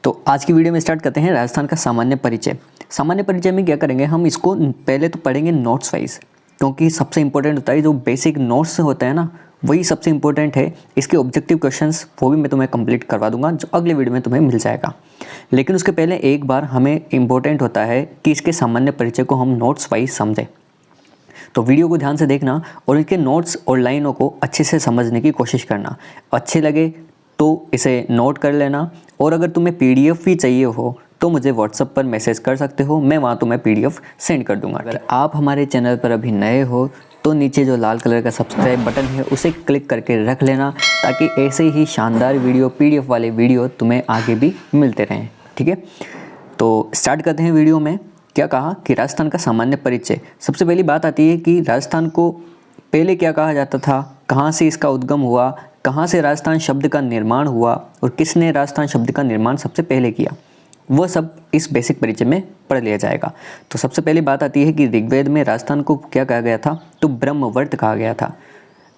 तो आज की वीडियो में स्टार्ट करते हैं राजस्थान का सामान्य परिचय। सामान्य परिचय में क्या करेंगे, हम इसको पहले तो पढ़ेंगे नोट्स वाइज, क्योंकि सबसे इंपॉर्टेंट होता है जो बेसिक नोट्स होता है ना, वही सबसे इंपॉर्टेंट है। इसके ऑब्जेक्टिव क्वेश्चंस वो भी मैं तुम्हें कंप्लीट करवा दूंगा, जो अगले वीडियो में तुम्हें मिल जाएगा। लेकिन उसके पहले एक बार हमें इंपॉर्टेंट होता है कि इसके सामान्य परिचय को हम नोट्स वाइज समझें। तो वीडियो को ध्यान से देखना और इनके नोट्स और लाइनों को अच्छे से समझने की कोशिश करना। अच्छे लगे तो इसे नोट कर लेना, और अगर तुम्हें पीडीएफ भी चाहिए हो तो मुझे व्हाट्सएप पर मैसेज कर सकते हो, मैं वहाँ तुम्हें पीडीएफ सेंड कर दूंगा। अगर आप हमारे चैनल पर अभी नए हो तो नीचे जो लाल कलर का सब्सक्राइब बटन है उसे क्लिक करके रख लेना, ताकि ऐसे ही शानदार वीडियो पीडीएफ वाले वीडियो तुम्हें आगे भी मिलते रहें। ठीक है, तो स्टार्ट करते हैं वीडियो में। क्या कहा कि राजस्थान का सामान्य परिचय। सबसे पहली बात आती है कि राजस्थान को पहले क्या कहा जाता था, कहाँ से इसका उद्गम हुआ, कहाँ से राजस्थान शब्द का निर्माण हुआ और किसने राजस्थान शब्द का निर्माण सबसे पहले किया, वह सब इस बेसिक परिचय में पढ़ लिया जाएगा। तो सबसे पहली बात आती है कि ऋग्वेद में राजस्थान को क्या कहा गया था, तो ब्रह्मवर्त कहा गया था।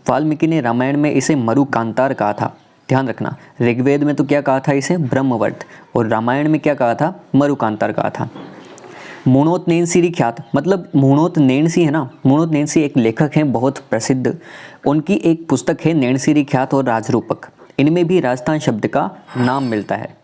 वाल्मीकि ने रामायण में इसे मरुकांतार कहा था। ध्यान रखना, ऋग्वेद में तो क्या कहा था, इसे ब्रह्मवर्त, और रामायण में क्या कहा था, मरुकांतार कहा था। मुणोत नैनसिरी ख्यात, मतलब मुणोत नैनसी है ना, मुणोत नैनसी एक लेखक हैं बहुत प्रसिद्ध, उनकी एक पुस्तक है नैनसिरी ख्यात और राजरूपक। इनमें भी राजस्थान शब्द का नाम मिलता है।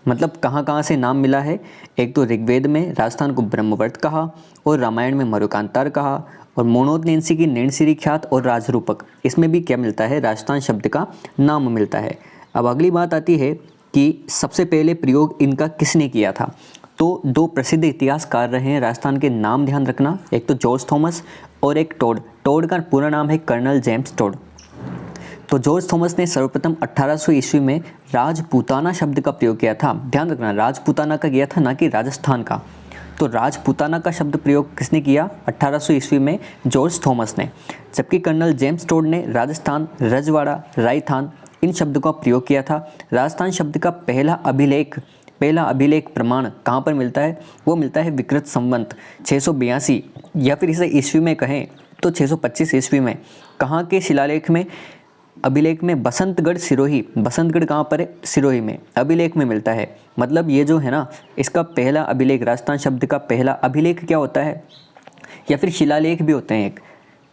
मतलब कहाँ कहाँ से नाम मिला है, एक तो ऋग्वेद में राजस्थान को ब्रह्मवर्त कहा और रामायण में मरुकांतार कहा, और मुणोत नैनसी की नैनसिरी ख्यात और राजरूपक, इसमें भी क्या मिलता है, राजस्थान शब्द का नाम मिलता है। अब अगली बात आती है कि सबसे पहले प्रयोग इनका किसने किया था। तो दो प्रसिद्ध इतिहासकार रहे हैं राजस्थान के, नाम ध्यान रखना, एक तो जॉर्ज थॉमस और एक टोड। टोड का पूरा नाम है कर्नल जेम्स टोड। तो जॉर्ज थॉमस ने सर्वप्रथम 1800 ईस्वी में राजपूताना शब्द का प्रयोग किया था। ध्यान रखना, राजपूताना का किया था, ना कि राजस्थान का। तो राजपूताना का शब्द प्रयोग किसने किया, 1800 ईस्वी में जॉर्ज थॉमस ने। जबकि कर्नल जेम्स टोड ने राजस्थान, रजवाड़ा, रायथान इन शब्दों का प्रयोग किया था। राजस्थान शब्द का पहला अभिलेख प्रमाण कहाँ पर मिलता है, वो मिलता है विकृत संवत 682, या फिर इसे ईस्वी में कहें तो 625 ईस्वी में। कहाँ के शिलालेख में, अभिलेख में, बसंतगढ़ सिरोही। बसंतगढ़ कहाँ पर है, सिरोही में अभिलेख में मिलता है। मतलब ये जो है ना, इसका पहला अभिलेख, राजस्थान शब्द का पहला अभिलेख क्या होता है, या फिर शिलालेख भी होते हैं। एक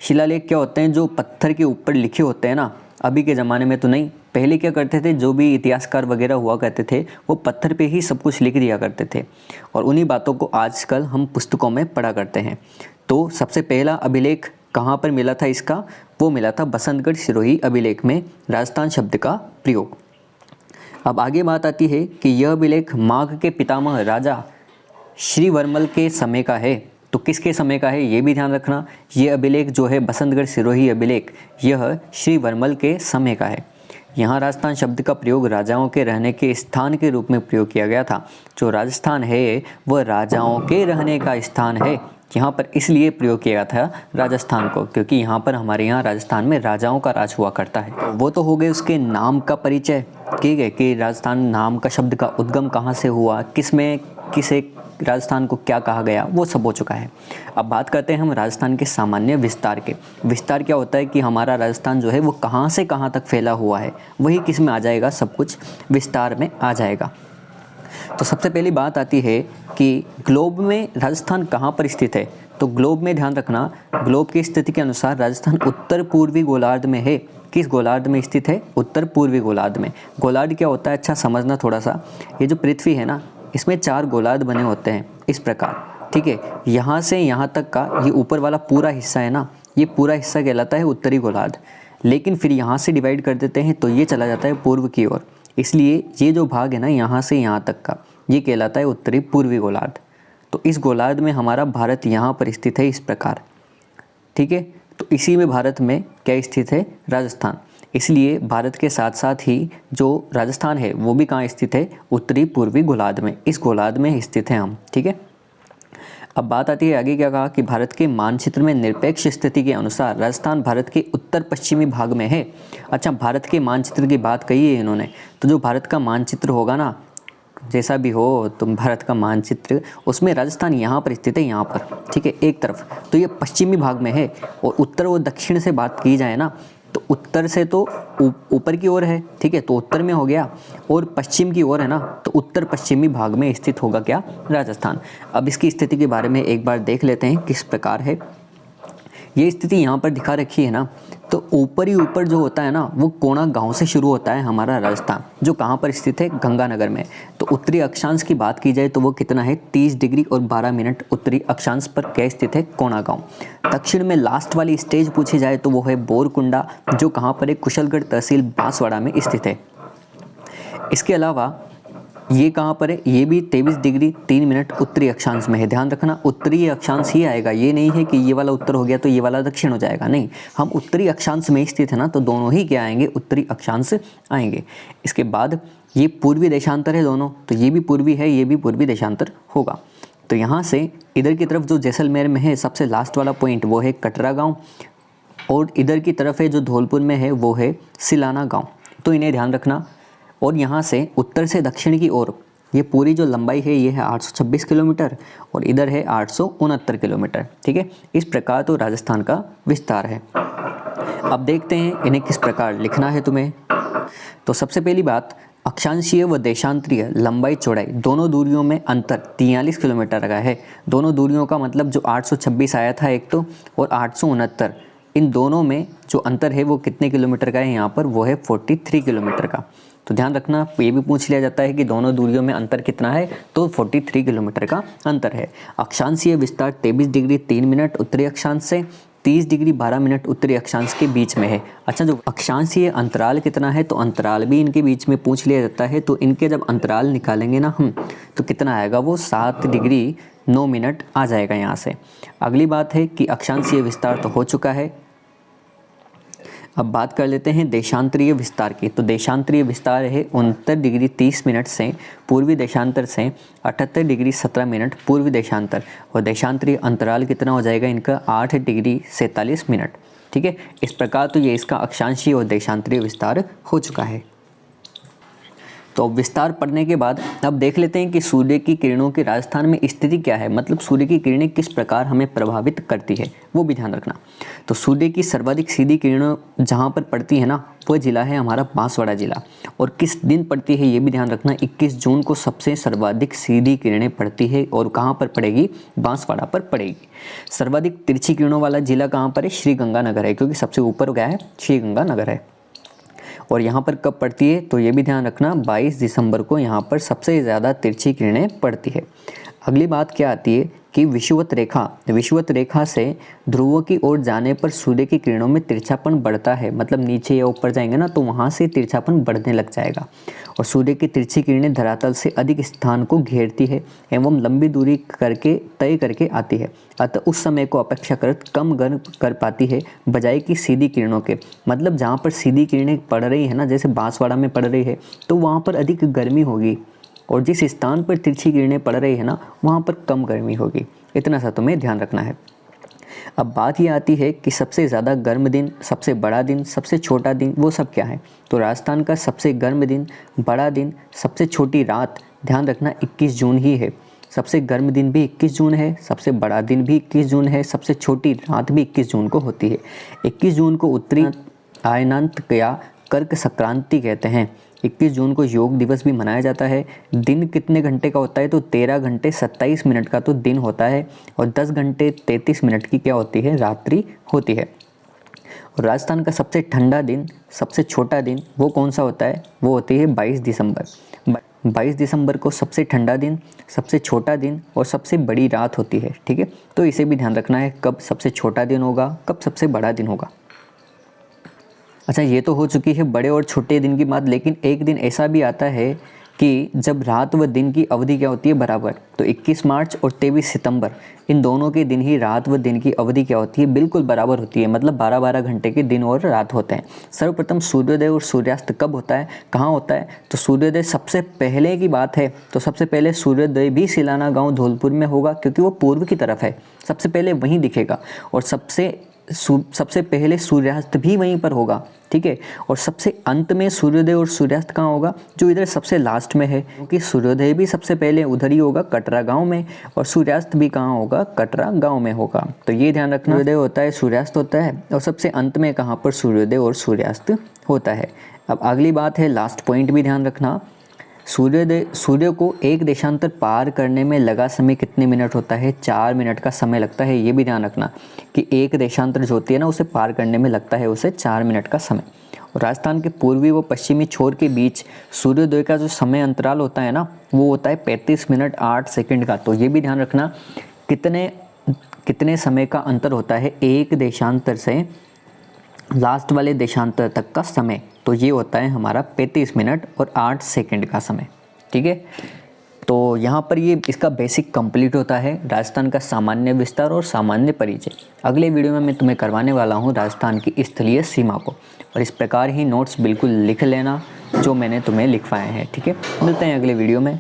शिलालेख क्या होते हैं, जो पत्थर के ऊपर लिखे होते हैं ना। अभी के ज़माने में तो नहीं, पहले क्या करते थे, जो भी इतिहासकार वगैरह हुआ करते थे वो पत्थर पे ही सब कुछ लिख दिया करते थे, और उन्हीं बातों को आजकल हम पुस्तकों में पढ़ा करते हैं। तो सबसे पहला अभिलेख कहाँ पर मिला था इसका, वो मिला था बसंतगढ़ सिरोही अभिलेख में, राजस्थान शब्द का प्रयोग। अब आगे बात आती है कि यह अभिलेख माघ के पितामह राजा श्रीवर्मल के समय का है। तो किसके समय का है, ये भी ध्यान रखना। ये अभिलेख जो है बसंतगढ़ सिरोही अभिलेख, यह श्रीवर्मल के समय का है। यहाँ राजस्थान शब्द का प्रयोग राजाओं के रहने के स्थान के रूप में प्रयोग किया गया था। जो राजस्थान है वह राजाओं के रहने का स्थान है। यहाँ पर इसलिए प्रयोग किया गया था राजस्थान को, क्योंकि यहाँ पर हमारे यहाँ राजस्थान में राजाओं का राज हुआ करता है। वो तो हो गए उसके नाम का परिचय, ठीक है, कि राजस्थान नाम का शब्द का उद्गम कहाँ से हुआ, किसे राजस्थान को क्या कहा गया, वो सब हो चुका है। अब बात करते हैं हम राजस्थान के सामान्य विस्तार के। विस्तार क्या होता है कि हमारा राजस्थान जो है वो कहाँ से कहाँ तक फैला हुआ है, वही किस में आ जाएगा, सब कुछ विस्तार में आ जाएगा। तो सबसे पहली बात आती है कि ग्लोब में राजस्थान कहाँ पर स्थित है। तो ग्लोब में ध्यान रखना, ग्लोब की स्थिति के अनुसार राजस्थान उत्तर पूर्वी गोलार्ध में है। किस गोलार्ध में स्थित है, उत्तर पूर्वी गोलार्ध में। गोलार्ध क्या होता है, अच्छा समझना थोड़ा सा। ये जो पृथ्वी है ना, इसमें 4 गोलार्ध बने होते हैं इस प्रकार, ठीक है। यहाँ से यहाँ तक का ये ऊपर वाला पूरा हिस्सा है ना, ये पूरा हिस्सा कहलाता है उत्तरी गोलार्ध। लेकिन फिर यहाँ से डिवाइड कर देते हैं तो ये चला जाता है पूर्व की ओर, इसलिए ये जो भाग है ना यहाँ से यहाँ तक का, ये कहलाता है उत्तरी पूर्वी गोलार्ध। तो इस गोलार्ध में हमारा भारत यहाँ पर स्थित है इस प्रकार, ठीक है। तो इसी में भारत में क्या स्थित है, राजस्थान। इसलिए भारत के साथ साथ ही जो राजस्थान है वो भी कहाँ स्थित है, उत्तरी पूर्वी गोलार्ध में, इस गोलार्ध में स्थित है हम, ठीक है। अब बात आती है आगे, क्या कहा कि भारत के मानचित्र में निरपेक्ष स्थिति के अनुसार राजस्थान भारत के उत्तर पश्चिमी भाग में है। अच्छा, भारत के मानचित्र की बात कही है इन्होंने, तो जो भारत का मानचित्र होगा ना, जैसा भी हो तुम भारत का मानचित्र, उसमें राजस्थान यहाँ पर स्थित है, यहाँ पर, ठीक है, एक तरफ। तो ये पश्चिमी भाग में है, और उत्तर और दक्षिण से बात की जाए ना, तो उत्तर से तो ऊपर की ओर है, ठीक है, तो उत्तर में हो गया, और पश्चिम की ओर है ना, तो उत्तर पश्चिमी भाग में स्थित होगा क्या, राजस्थान। अब इसकी स्थिति के बारे में एक बार देख लेते हैं किस प्रकार है। ये स्थिति यहाँ पर दिखा रखी है ना, तो ऊपर ही ऊपर जो होता है ना, वो कोणा गांव से शुरू होता है हमारा राजस्थान, जो कहाँ पर स्थित है, गंगानगर में। तो उत्तरी अक्षांश की बात की जाए तो वो कितना है, 30 डिग्री और 12 मिनट उत्तरी अक्षांश पर क्या स्थित है, कोणा गांव। दक्षिण में लास्ट वाली स्टेज पूछी जाए तो वो है बोरकुंडा, जो कहाँ पर है, कुशलगढ़ तहसील बांसवाड़ा में स्थित है। इसके अलावा ये कहाँ पर है, ये भी 23 डिग्री 3 मिनट उत्तरी अक्षांश में है। ध्यान रखना उत्तरी अक्षांश ही आएगा, ये नहीं है कि ये वाला उत्तर हो गया तो ये वाला दक्षिण हो जाएगा, नहीं, हम उत्तरी अक्षांश में स्थित है ना, तो दोनों ही क्या आएंगे, उत्तरी अक्षांश आएंगे। इसके बाद ये पूर्वी देशांतर है दोनों, तो ये भी पूर्वी है, ये भी पूर्वी देशांतर होगा। तो यहाँ से इधर की तरफ जो जैसलमेर में है सबसे लास्ट वाला पॉइंट वो है कटरा गाँव, और इधर की तरफ है जो धौलपुर में है वो है सिलाना गाँव, तो इन्हें ध्यान रखना। और यहाँ से उत्तर से दक्षिण की ओर ये पूरी जो लंबाई है ये है 826 किलोमीटर, और इधर है 869 किलोमीटर, ठीक है। इस प्रकार तो राजस्थान का विस्तार है। अब देखते हैं इन्हें किस प्रकार लिखना है तुम्हें। तो सबसे पहली बात, अक्षांशीय व देशांतरीय लंबाई चौड़ाई दोनों दूरियों में अंतर 43 किलोमीटर का है। दोनों दूरियों का मतलब जो 826 आया था एक तो, और 869, इन दोनों में जो अंतर है वो कितने किलोमीटर का है, यहाँ पर वो है 43 किलोमीटर का। तो ध्यान रखना, ये भी पूछ लिया जाता है कि दोनों दूरियों में अंतर कितना है, तो 43 किलोमीटर का अंतर है। अक्षांशीय विस्तार 23 डिग्री 3 मिनट उत्तरी अक्षांश से 30 डिग्री 12 मिनट उत्तरी अक्षांश के बीच में है। अच्छा, जो अक्षांशीय अंतराल कितना है, तो अंतराल भी इनके बीच में पूछ लिया जाता है, तो इनके जब अंतराल निकालेंगे ना हम, तो कितना आएगा, वो 7 डिग्री 9 मिनट आ जाएगा यहाँ से। अगली बात है कि अक्षांशीय विस्तार तो हो चुका है। अब बात कर लेते हैं देशांतरीय विस्तार की। तो देशांतरीय विस्तार है 69 डिग्री 30 मिनट से पूर्वी देशांतर से 78 डिग्री 17 मिनट पूर्वी देशांतर, और देशांतरीय अंतराल कितना हो जाएगा इनका, 8 डिग्री 47 मिनट, ठीक है। इस प्रकार तो ये इसका अक्षांशीय और देशांतरीय विस्तार हो चुका है। तो विस्तार पढ़ने के बाद अब देख लेते हैं कि सूर्य की किरणों की राजस्थान में स्थिति क्या है, मतलब सूर्य की किरणें किस प्रकार हमें प्रभावित करती है, वो भी ध्यान रखना। तो सूर्य की सर्वाधिक सीधी किरणें जहाँ पर पड़ती है ना, वो जिला है हमारा बांसवाड़ा जिला, और किस दिन पड़ती है ये भी ध्यान रखना। 21 जून को सबसे सर्वाधिक सीधी किरणें पड़ती है, और कहाँ पर पड़ेगी, बांसवाड़ा पर पड़ेगी। सर्वाधिक तिरछी किरणों वाला जिला कहाँ पर है, श्री गंगानगर है, क्योंकि सबसे ऊपर गया है श्री गंगानगर है। और यहाँ पर कब पड़ती है, तो ये भी ध्यान रखना, 22 दिसंबर को यहाँ पर सबसे ज़्यादा तिरछी किरणें पड़ती है। अगली बात क्या आती है कि विषुवत रेखा से ध्रुवों की ओर जाने पर सूर्य की किरणों में तिरछापन बढ़ता है, मतलब नीचे या ऊपर जाएंगे ना, तो वहाँ से तिरछापन बढ़ने लग जाएगा। और सूर्य की तिरछी किरणें धरातल से अधिक स्थान को घेरती है एवं लंबी दूरी तय करके आती है, अतः उस समय को अपेक्षाकृत कम गर्म कर पाती है बजाय की सीधी किरणों के। मतलब जहाँ पर सीधी किरणें पड़ रही है ना, जैसे बांसवाड़ा में पड़ रही है, तो वहाँ पर अधिक गर्मी होगी, और जिस स्थान पर तिरछी किरणें पड़ रही है ना, वहाँ पर कम गर्मी होगी। इतना सा तुम्हें ध्यान रखना है। अब बात ये आती है कि सबसे ज़्यादा गर्म दिन, सबसे बड़ा दिन, सबसे छोटा दिन, वो सब क्या है। तो राजस्थान का सबसे गर्म दिन, बड़ा दिन, सबसे छोटी रात, ध्यान रखना 21 जून ही है। सबसे गर्म दिन भी 21 जून है, सबसे बड़ा दिन भी 21 जून है, सबसे छोटी रात भी 21 जून को होती है। 21 जून को उत्तरी अयनांत या कर्क संक्रांति कहते हैं। 21 जून को योग दिवस भी मनाया जाता है। दिन कितने घंटे का होता है, तो 13 घंटे 27 मिनट का तो दिन होता है, और 10 घंटे 33 मिनट की क्या होती है, रात्रि होती है। और राजस्थान का सबसे ठंडा दिन, सबसे छोटा दिन, वो कौन सा होता है, वो होती है 22 दिसंबर। 22 दिसंबर को सबसे ठंडा दिन, सबसे छोटा दिन और सबसे बड़ी रात होती है, ठीक है। तो इसे भी ध्यान रखना है, कब सबसे छोटा दिन होगा, कब सबसे बड़ा दिन होगा। अच्छा, ये तो हो चुकी है बड़े और छोटे दिन की बात, लेकिन एक दिन ऐसा भी आता है कि जब रात व दिन की अवधि क्या होती है, बराबर। तो 21 मार्च और 23 सितंबर, इन दोनों के दिन ही रात व दिन की अवधि क्या होती है, बिल्कुल बराबर होती है, मतलब 12-12 घंटे के दिन और रात होते हैं। सर्वप्रथम सूर्योदय और सूर्यास्त कब होता है, कहाँ होता है, तो सूर्योदय सबसे पहले की बात है, तो सबसे पहले सूर्योदय भी सिलाना गाँव धौलपुर में होगा, क्योंकि वो पूर्व की तरफ है, सबसे पहले वहीं दिखेगा। और सबसे सबसे पहले सूर्यास्त भी वहीं पर होगा, ठीक है। और सबसे अंत में सूर्योदय और सूर्यास्त कहाँ होगा, जो इधर सबसे लास्ट में है, क्योंकि सूर्योदय भी सबसे पहले उधर ही होगा कटरा गांव में, और सूर्यास्त भी कहाँ होगा, कटरा गांव में होगा। तो ये ध्यान रखना, सूर्योदय होता है, सूर्यास्त होता है, और सबसे अंत में कहाँ पर सूर्योदय और सूर्यास्त होता है। अब अगली बात है, लास्ट पॉइंट भी ध्यान रखना, सूर्य को एक देशांतर पार करने में लगा समय कितने मिनट होता है, 4 मिनट का समय लगता है। ये भी ध्यान रखना कि एक देशांतर जो होती है ना, उसे पार करने में लगता है उसे 4 मिनट का समय। और राजस्थान के पूर्वी व पश्चिमी छोर के बीच सूर्योदय का जो समय अंतराल होता है ना, वो होता है 35 मिनट 8 सेकंड का। तो ये भी ध्यान रखना कितने समय का अंतर होता है एक देशांतर से लास्ट वाले देशांतर तक का समय। तो ये होता है हमारा 35 मिनट और 8 सेकंड का समय, ठीक है। तो यहाँ पर ये इसका बेसिक कंप्लीट होता है, राजस्थान का सामान्य विस्तार और सामान्य परिचय। अगले वीडियो में मैं तुम्हें करवाने वाला हूँ राजस्थान की स्थलीय सीमा को, और इस प्रकार ही नोट्स बिल्कुल लिख लेना जो मैंने तुम्हें लिखवाए हैं, ठीक है। मिलते हैं अगले वीडियो में।